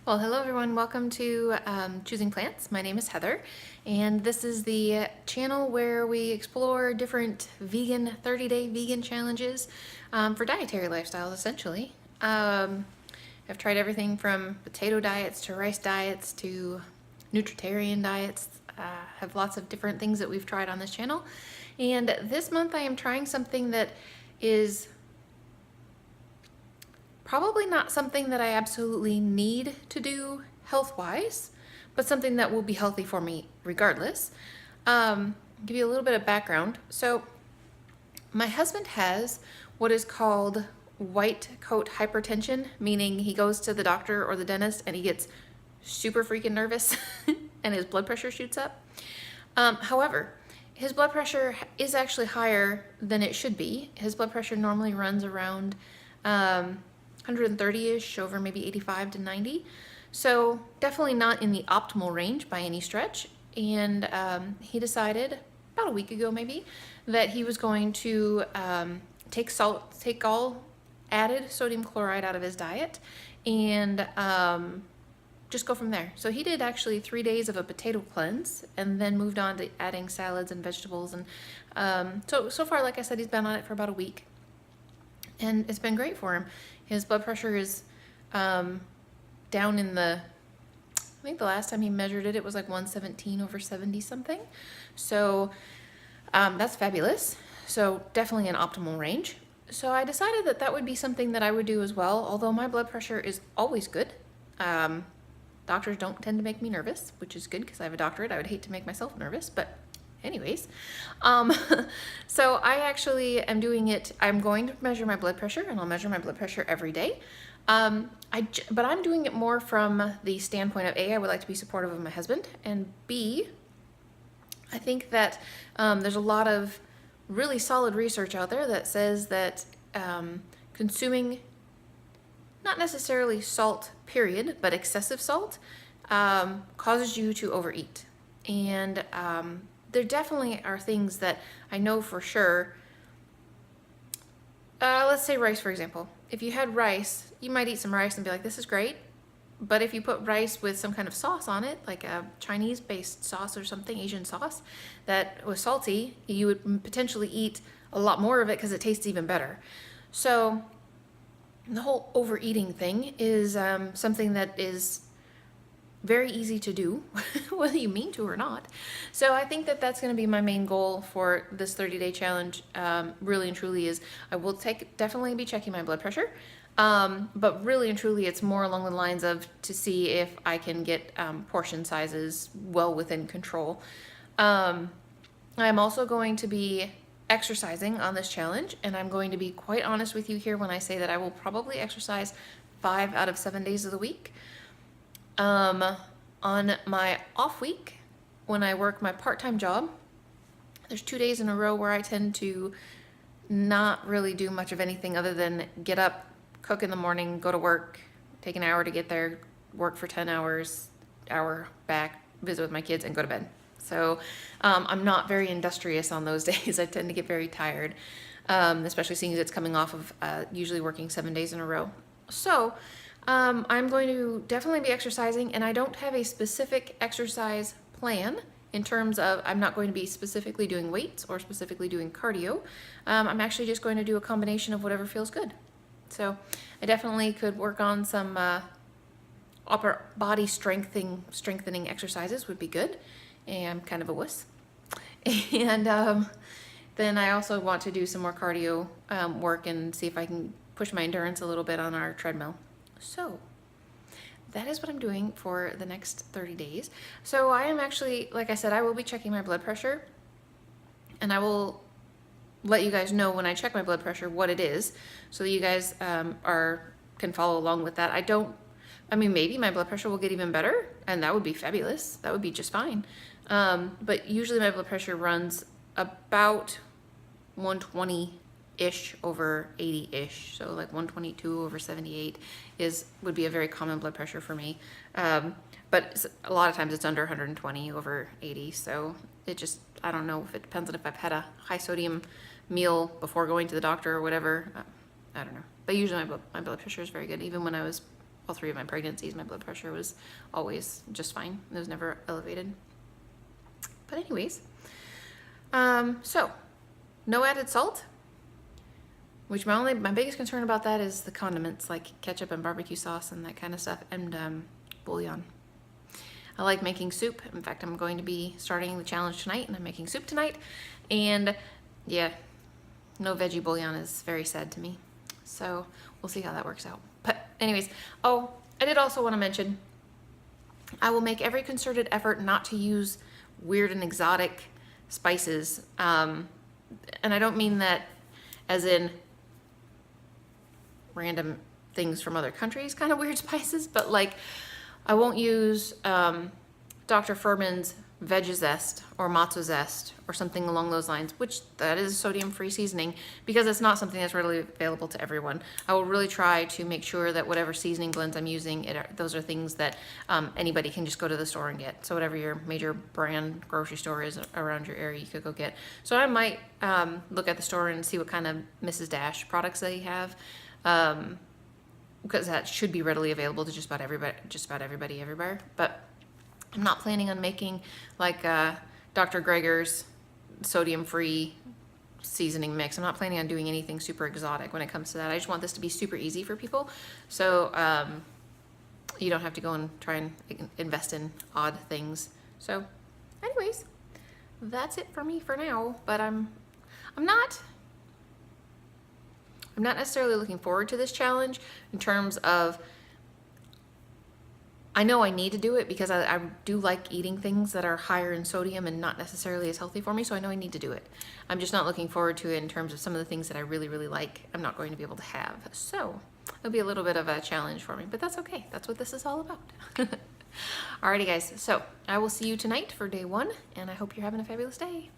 Well, hello everyone. Welcome to Choosing Plants. My name is Heather, and this is the channel where we explore different vegan 30-day vegan challenges for dietary lifestyles, essentially. I've tried everything from potato diets to rice diets to nutritarian diets. Have lots of different things that we've tried on this channel. And this month I am trying something that is probably not something that I absolutely need to do health-wise, but something that will be healthy for me regardless. Give you a little bit of background. So my husband has what is called white coat hypertension, meaning he goes to the doctor or the dentist and he gets super freaking nervous and his blood pressure shoots up. However, his blood pressure is actually higher than it should be. His blood pressure normally runs around 130-ish over maybe 85 to 90. So definitely not in the optimal range by any stretch. And he decided about a week ago maybe that he was going to take all added sodium chloride out of his diet and just go from there. So he did actually 3 days of a potato cleanse and then moved on to adding salads and vegetables. And so far, like I said, he's been on it for about a week. And it's been great for him. His blood pressure is down in the, I think the last time he measured it, it was like 117 over 70 something. So that's fabulous. So definitely an optimal range. So I decided that that would be something that I would do as well, although my blood pressure is always good. Doctors don't tend to make me nervous, which is good because I have a doctorate. I would hate to make myself nervous, but anyways, so I actually am doing it. I'm going to measure my blood pressure, and I'll measure my blood pressure every day. But I'm doing it more from the standpoint of A, I would like to be supportive of my husband, and B, I think that there's a lot of really solid research out there that says that consuming not necessarily salt, period, but excessive salt causes you to overeat. And there definitely are things that I know for sure. Let's say rice, for example. If you had rice, you might eat some rice and be like, this is great. But if you put rice with some kind of sauce on it, like a Chinese-based sauce or something, Asian sauce, that was salty, you would potentially eat a lot more of it because it tastes even better. So the whole overeating thing is something that is very easy to do, whether you mean to or not. So I think that that's going to be my main goal for this 30-day challenge, really and truly, is I will definitely be checking my blood pressure, but really and truly it's more along the lines of to see if I can get portion sizes well within control. I'm also going to be exercising on this challenge, and I'm going to be quite honest with you here when I say that I will probably exercise 5 out of 7 days of the week. On my off week, when I work my part-time job, there's 2 days in a row where I tend to not really do much of anything other than get up, cook in the morning, go to work, take an hour to get there, work for 10 hours, hour back, visit with my kids, and go to bed. So I'm not very industrious on those days. I tend to get very tired, especially seeing as it's coming off of usually working 7 days in a row. So I'm going to definitely be exercising, and I don't have a specific exercise plan in terms of I'm not going to be specifically doing weights or specifically doing cardio. I'm actually just going to do a combination of whatever feels good. So I definitely could work on some upper body strengthening exercises would be good. And I'm kind of a wuss. And then I also want to do some more cardio work and see if I can push my endurance a little bit on our treadmill. So that is what I'm doing for the next 30 days. So I am actually, like I said, I will be checking my blood pressure, and I will let you guys know when I check my blood pressure what it is, so that you guys can follow along with that. I mean, maybe my blood pressure will get even better, and that would be fabulous. That would be just fine. But usually my blood pressure runs about 120-ish over 80-ish. So like 122 over 78 would be a very common blood pressure for me. But a lot of times it's under 120 over 80. So it just, I don't know if it depends on if I've had a high sodium meal before going to the doctor or whatever. I don't know. But usually my blood pressure is very good, even when I was all 3 of my pregnancies, my blood pressure was always just fine. It was never elevated. But anyways, so no added salt, which my biggest concern about that is the condiments like ketchup and barbecue sauce and that kind of stuff, and bouillon. I like making soup. In fact, I'm going to be starting the challenge tonight, and I'm making soup tonight. And yeah, no veggie bouillon is very sad to me. So we'll see how that works out. But anyways, oh, I did also want to mention, I will make every concerted effort not to use weird and exotic spices. And I don't mean that as in random things from other countries, kind of weird spices, but like I won't use Dr. Furman's veggie zest or matzo zest or something along those lines, which that is sodium-free seasoning, because it's not something that's readily available to everyone. I will really try to make sure that whatever seasoning blends I'm using, those are things that anybody can just go to the store and get. So whatever your major brand grocery store is around your area, you could go get. So I might look at the store and see what kind of Mrs. Dash products they have. Because that should be readily available to just about everybody everywhere. But I'm not planning on making like Dr. Greger's sodium-free seasoning mix. I'm not planning on doing anything super exotic when it comes to that. I just want this to be super easy for people, so you don't have to go and try and invest in odd things. So anyways, that's it for me for now. But I'm not necessarily looking forward to this challenge in terms of, I know I need to do it because I do like eating things that are higher in sodium and not necessarily as healthy for me, so I know I need to do it. I'm just not looking forward to it in terms of some of the things that I really, really like I'm not going to be able to have. So it'll be a little bit of a challenge for me, but that's okay. That's what this is all about. Alrighty guys, so I will see you tonight for day 1, and I hope you're having a fabulous day.